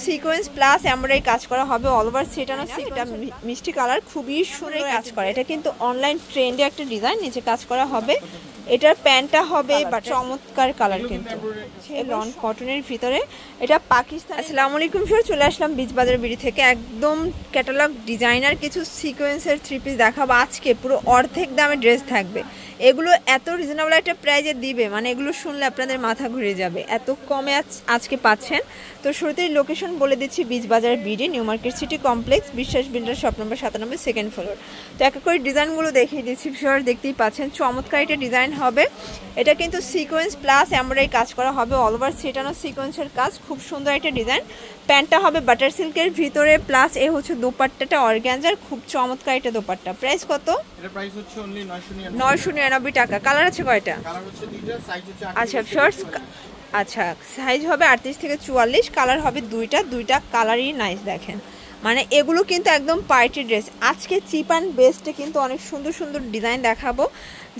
Sequence plus embroidery কাজ করা হবে অল ওভার সেটানো। এটা মিষ্টি কালার, খুবই সুন্দর কাজ করা। এটা কিন্তু অনলাইন ট্রেন্ডে একটা ডিজাইন, নিচে কাজ করা হবে। এটার প্যান্টটা হবে বা চমৎকার কালার, কিন্তু লন কটনের ভিতরে। এটা পাকিস্তান। আসসালামু আলাইকুম স্যার, চলে আসলাম বিচ বাজার বিডি থেকে। একদম ক্যাটালগ ডিজাইনার কিছু সিকোয়েন্সের থ্রি পিস দেখাবো আজকে। পুরো অর্ধেক দামে ড্রেস থাকবে। এগুলো এত রিজনেবল একটা প্রাইজে দিবে, মানে এগুলো শুনলে আপনাদের মাথা ঘুরে যাবে, এত কমে আজকে পাচ্ছেন। তো শুরুতেই লোকেশন বলে দিচ্ছি, beach bazaar BD, New Market City Complex, Biswas builder, shop number 97, second floor. তো এক করে ডিজাইনগুলো দেখিয়ে দিচ্ছি স্যার, দেখতেই পাচ্ছেন চমৎকার একটা ডিজাইন হবে। এটা কিন্তু সিকোয়েন্স প্লাস এমব্রয়ডারি কাজ করা হবে, অল ওভার সেটানো সিকোয়েন্সের কাজ, খুব সুন্দর একটা ডিজাইন। প্যান্টটা হবে বাটার সিল্কের ভিতরে, প্লাস এ হচ্ছে দোপাট্টাটা অর্গানজার, খুব চমৎকার এটা দোপাট্টা। প্রাইস কত? এটা প্রাইস হচ্ছে অনলি 999 টাকা। কালার আছে কয়টা? কালার হচ্ছে দুইটা, সাইজ হচ্ছে আচ্ছা শর্টস, আচ্ছা সাইজ হবে 38 থেকে 44, কালার হবে দুইটা কালারই নাইস। দেখেন মানে এগুলো কিন্তু একদম পার্টি ড্রেস। আজকে চিপ অ্যান্ড বেস্টে কিন্তু অনেক সুন্দর সুন্দর ডিজাইন দেখাবো।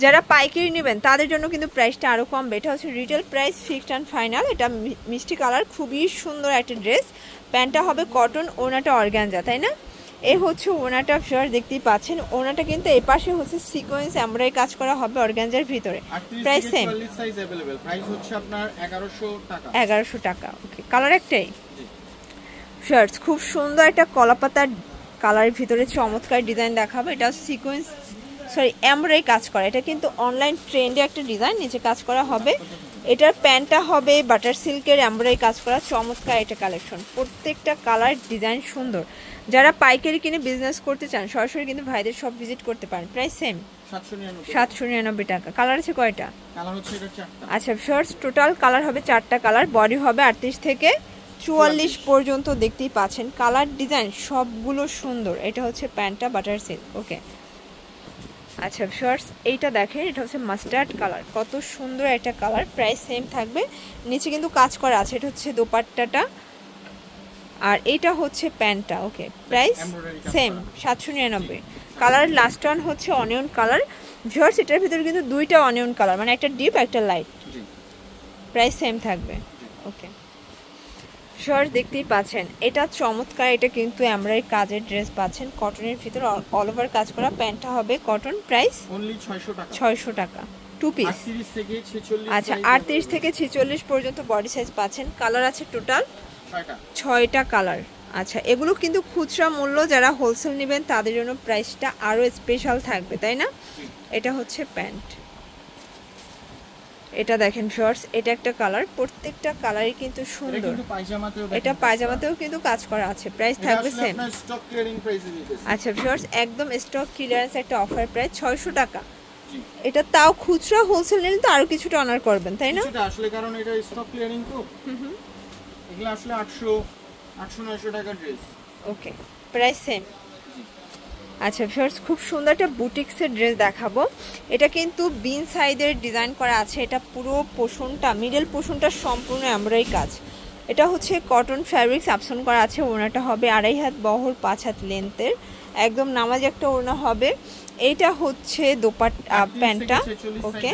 যারা পাইকারি নেবেন তাদের জন্য কিন্তু প্রাইসটা আরও কমবে। এটা হচ্ছে retail price, fixed and final. এটা মিষ্টি কালার, খুবই সুন্দর একটা ড্রেস। প্যান্টটা হবে কটন, ওনাটা অর্গানজা, তাই না? এ হচ্ছে ওনাটা ফিয়ার, দেখতেই পাচ্ছেন। ওনাটা কিন্তু এই পাশে হচ্ছে সিকোয়েন্স এমব্রয়ডারি কাজ করা হবে অর্গানজার ভিতরে। Price same, size available. Price হচ্ছে আপনার 1100 টাকা। 1100 টাকা। ওকে, কালার একটাই। শার্টস খুব সুন্দর একটা কলাপাতার কালারের ভিতরে চমৎকার ডিজাইন দেখাবো। এটা সিকোয়েন্স এমব্রয়ডারি কাজ করা। এটা কিন্তু অনলাইন ট্রেন্ডে একটা ডিজাইন, নিচে কাজ করা হবে। এটার প্যান্টটা হবে বাটার সিল্কের এমব্রয়ডারি কাজ করা, চমৎকার এটা কালেকশন। প্রত্যেকটা কালার ডিজাইন সুন্দর। যারা পাইকারি কিনে বিজনেস করতে চান সরাসরি কিন্তু ভাইদের সব ভিজিট করতে পারেন। প্রাইস সেম 799 টাকা। কালার আছে কয়টা? কালার হচ্ছে এটা 4টা। আচ্ছা শর্টস টোটাল কালার হবে 4টা কালার, বডি হবে 38 থেকে 44 পর্যন্ত, দেখতেই পাচ্ছেন। কালার ডিজাইন সবগুলো সুন্দর। এটা হচ্ছে প্যান্টটা বাটার সিল্ক। ওকে, আচ্ছা শর্টস এইটা দেখেন, এটা হচ্ছে মাস্টার্ড কালার, কত সুন্দর একটা কালার। প্রাইস সেম থাকবে, নিচে কিন্তু কাজ করা আছে। এটা হচ্ছে দোপাট্টাটা, আর এইটা হচ্ছে প্যান্টটা। Okay, price same 799। Colour last one হচ্ছে অনিয়ন কালার। শর্টস এটার ভিতরে কিন্তু দুইটা অনিয়ন কালার, মানে একটা ডিপ একটা লাইট। প্রাইস সেম থাকবে। ওকে শর্টস দেখতেই পাচ্ছেন, এটা চমৎকার। এটা কিন্তু এমব্রয়ডারি কাজের ড্রেস পাচ্ছেন, কটনের ভিতরে অল ওভার কাজ করা। প্যান্টটা হবে কটন, প্রাইস অনলি 600 টাকা। 600 টাকা, টু পিস। 38 থেকে 46। আচ্ছা 38 থেকে 46 পর্যন্ত বডি সাইজ পাচ্ছেন। কালার আছে টোটাল 6টা কালার। আচ্ছা এগুলো কিন্তু খুচরা মূল্য, যারা হোলসেল নেবেন তাদের জন্য প্রাইসটা আরও স্পেশাল থাকবে, তাই না? এটা হচ্ছে প্যান্ট। এটা দেখেন শর্টস, এটা একটা কালার। প্রত্যেকটা কালারই কিন্তু সুন্দর। এটা পায়জামাতেও কিন্তু কাজ করা আছে। প্রাইস থাকবে সেম। আচ্ছা শর্টস একদম স্টক ক্লিয়ারেন্স একটা অফার, প্রাইস 600 টাকা। এটা তাও খুচরা, হোলসেল নিলে তো আরো কিছুটা অনার করবেন, তাই না? আসলে কারণ এটা স্টক ক্লিয়ারিং তো। এগুলো আসলে 800 900 টাকা ড্রেস। ওকে, প্রাইস সেম। আচ্ছা ফিয়ার্স, খুব সুন্দর একটা বুটিক্সের ড্রেস দেখাবো। এটা কিন্তু বিন সাইডের ডিজাইন করা আছে। এটা পুরো পোর্শনটা, মিডল পোর্শনটা সম্পূর্ণ এমব্রয়ডারি কাজ। এটা হচ্ছে কটন ফ্যাব্রিক্স আপসন করা আছে। ওড়নাটা হবে 2.5 হাত বহর, 5 হাত লেন্থের, একদম নামাজ একটা ওড়না হবে। এইটা হচ্ছে দোপাট্টা, প্যান্টটা। ওকে,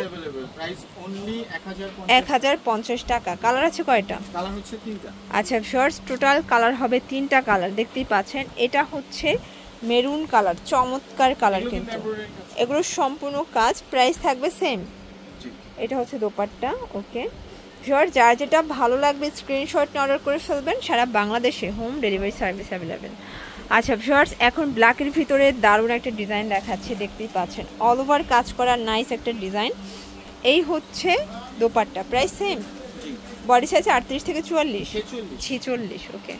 প্রাইস অনলি 1050 টাকা। কালার আছে কয়টা? কালার হচ্ছে 3টা। আচ্ছা ফিয়ার্স, টোটাল কালার হবে 3টা কালার, দেখতেই পাচ্ছেন। এটা হচ্ছে মেরুন কালার, চমৎকার কালার কিন্তু এগুলো সম্পূর্ণ কাজ। প্রাইস থাকবে সেম। এটা হচ্ছে দোপাট্টা। ওকে ভিউয়ার, যার যেটা ভালো লাগবে স্ক্রিনশট নিয়ে অর্ডার করে ফেলবেন। সারা বাংলাদেশে হোম ডেলিভারি সার্ভিস অ্যাভেলেবেল। আচ্ছা ভিউয়ার্স, এখন ব্ল্যাকের ভিতরে দারুণ একটা ডিজাইন দেখাচ্ছি, দেখতেই পাচ্ছেন। অল ওভার কাজ করা নাইস একটা ডিজাইন। এই হচ্ছে dupatta, price same. Body size 38 থেকে 46। ওকে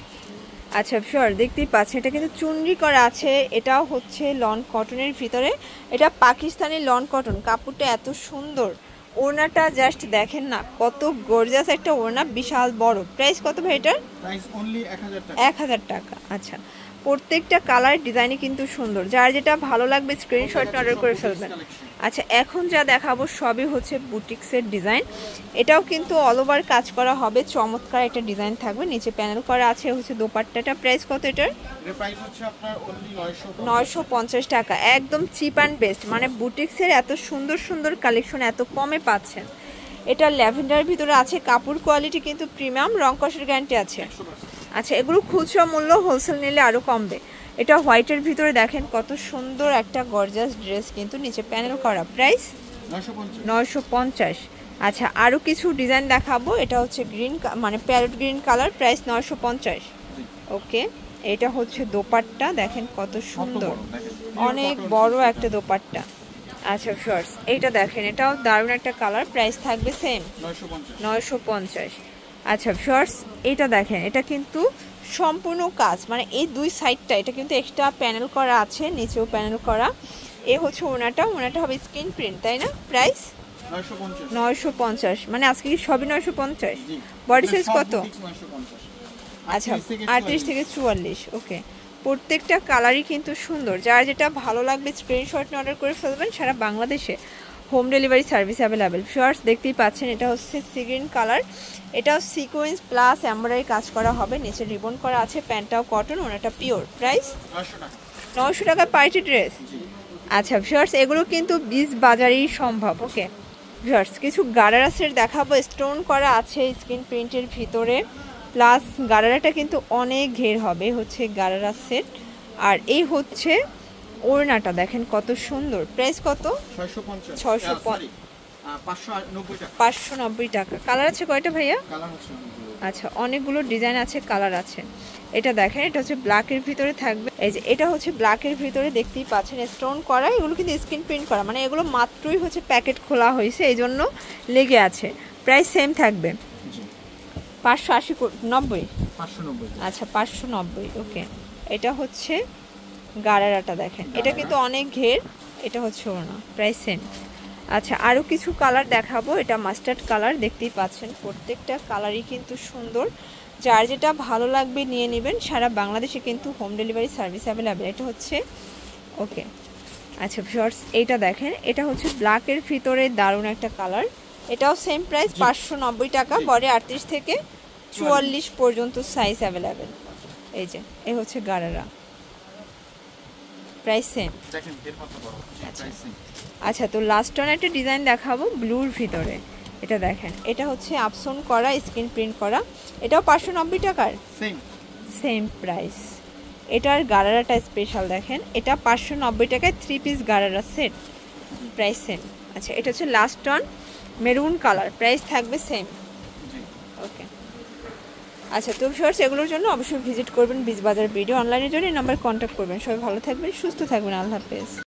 আচ্ছা শিওর, দেখতেই পাচ্ছেন এটা কিন্তু চুনরি করা আছে। এটাও হচ্ছে লন কটনের ভিতরে। এটা পাকিস্তানি লন কটন, কাপড়টা এত সুন্দর। ওড়নাটা জাস্ট দেখেন না, কত গর্জিয়াস একটা ওড়না, বিশাল বড়। প্রাইস কত ভাই এটার? প্রাইস অনলি 1000 টাকা। 1000 টাকা। আচ্ছা প্রত্যেকটা কালার ডিজাইনই কিন্তু সুন্দর, যার যেটা ভালো লাগবে স্ক্রিনশট অর্ডার করে ফেলবেন। আচ্ছা এখন যা দেখাবো সবই হচ্ছে বুটিক্সের ডিজাইন। এটাও কিন্তু অল ওভার কাজ করা হবে, চমৎকার একটা ডিজাইন থাকবে। নিচে প্যানেল করা আছে হচ্ছে দোপাট্টাটা। প্রাইস কত এটার? এর প্রাইস হচ্ছে আপনার অনলি 950 টাকা। একদম চিপ অ্যান্ড বেস্ট, মানে বুটিক্সের এত সুন্দর সুন্দর কালেকশন এত কমে পাচ্ছেন। এটা ল্যাভেন্ডার ভিতরে আছে, কাপড় কোয়ালিটি কিন্তু প্রিমিয়াম, রং কষের গ্যারান্টি আছে। আচ্ছা এগুলো খুচরা মূল্য, হোলসেল নিলে আরো কমবে। এটা হোয়াইটের ভিতরে দেখেন কত সুন্দর একটা গর্জাস ড্রেস, কিন্তু নিচে প্যানেল করা, প্রাইস 950। আচ্ছা আরো কিছু ডিজাইন দেখাবো। এটা হচ্ছে গ্রিন মানে প্যারট গ্রিন কালার, প্রাইস 950। ওকে, এটা হচ্ছে দোপাট্টা, দেখেন কত সুন্দর, অনেক বড় একটা দোপাট্টা। আচ্ছা ভিউয়ার্স এইটা দেখেন, এটাও দারুণ একটা কালার, প্রাইস থাকবে সেম 950। আচ্ছা ভিউয়ার্স এইটা দেখেন, এটা কিন্তু সম্পূর্ণ কাজ, মানে এই দুই সাইডটা এটা কিন্তু এক্সট্রা প্যানেল করা আছে, নিচেও প্যানেল করা। এ হচ্ছে ওনাটা হবে স্ক্রিন প্রিন্ট, তাই না? প্রাইস 950। মানে আজকে কি সবই 950? বডি সাইজ কত? আচ্ছা 38 থেকে 44। ওকে, প্রত্যেকটা কালারই কিন্তু সুন্দর, যার যেটা ভালো লাগবে স্ক্রিনশট নিয়ে অর্ডার করে ফেলবেন। সারা বাংলাদেশে home delivery service available. Viewers দেখতেই পাচ্ছেন, এটা হচ্ছে সি গ্রিন কালার, এটাও সিকোয়েন্স প্লাস এমব্রয়ডারি কাজ করা হবে, নিচে রিবন করা আছে, প্যান্টটাও কটন, ওনাটা পিওর। প্রাইস 900 টাকা পার্টি ড্রেস। আচ্ছা ভিউয়ার্স এগুলো কিন্তু বীজ বাজারেই সম্ভব। ওকে ভিউয়ার্স কিছু গারারা সেট দেখাবো, স্টোন করা আছে স্ক্রিন প্রিন্টের ভিতরে, প্লাস গারারাটা কিন্তু অনেক ঘের হবে, হচ্ছে গারারা সেট। আর এই হচ্ছে ওড়নাটা দেখেন কত সুন্দর, প্রাইস কত? 590 টাকা। কালার আছে কয়টা ভাইয়া? আচ্ছা অনেকগুলো ডিজাইন আছে, কালার আছে। এটা দেখেন, এটা হচ্ছে ব্ল্যাকের ভিতরে থাকবে, এই যে এটা হচ্ছে ব্ল্যাকের ভিতরে দেখতেই পাচ্ছেন স্টোন করা, এগুলো কিন্তু স্ক্রিন প্রিন্ট করা, মানে এগুলো মাত্রই হচ্ছে প্যাকেট খোলা হয়েছে এই জন্য লেগে আছে। প্রাইস সেম থাকবে 590। আচ্ছা 590। ওকে, এটা হচ্ছে গারারাটা দেখেন, এটা কিন্তু অনেক ঘের, এটা হচ্ছে ওনা, প্রাইস সেম। আচ্ছা আরও কিছু কালার দেখাবো, এটা মাস্টার্ড কালার, দেখতেই পাচ্ছেন প্রত্যেকটা কালারই কিন্তু সুন্দর, যার যেটা ভালো লাগবে নিয়ে নেবেন। সারা বাংলাদেশে কিন্তু হোম ডেলিভারি সার্ভিস অ্যাভেলেবেল। এটা হচ্ছে ওকে। আচ্ছা ভিউয়ার্স এইটা দেখেন, এটা হচ্ছে ব্ল্যাকের ভিতরে দারুণ একটা কালার, এটাও সেম প্রাইস 590 টাকা, বডি 38 থেকে 44 পর্যন্ত সাইজ অ্যাভেলেবেল। এই যে এই হচ্ছে গারারা, প্রাইস সেম। আচ্ছা তো লাস্ট ওয়ান একটা ডিজাইন দেখাবো ব্লুর ভিতরে, এটা দেখেন, এটা হচ্ছে আপসন করা স্ক্রিন প্রিন্ট করা, এটাও 590 টাকার সেম প্রাইস। এটার গারারাটা স্পেশাল দেখেন, এটা 590 টাকায় 3 piece gharara set, price same. আচ্ছা এটা হচ্ছে last one maroon colour, price থাকবে সেম। ওকে আচ্ছা তো ভিউয়ার্স এগুলোর জন্য অবশ্যই ভিজিট করবেন বীজ বাজার ভিডিও অনলাইনের জন্য এই নাম্বার কন্ট্যাক্ট করবেন। সবাই ভালো থাকবেন, সুস্থ থাকবেন, আল্লাহ হাফেজ।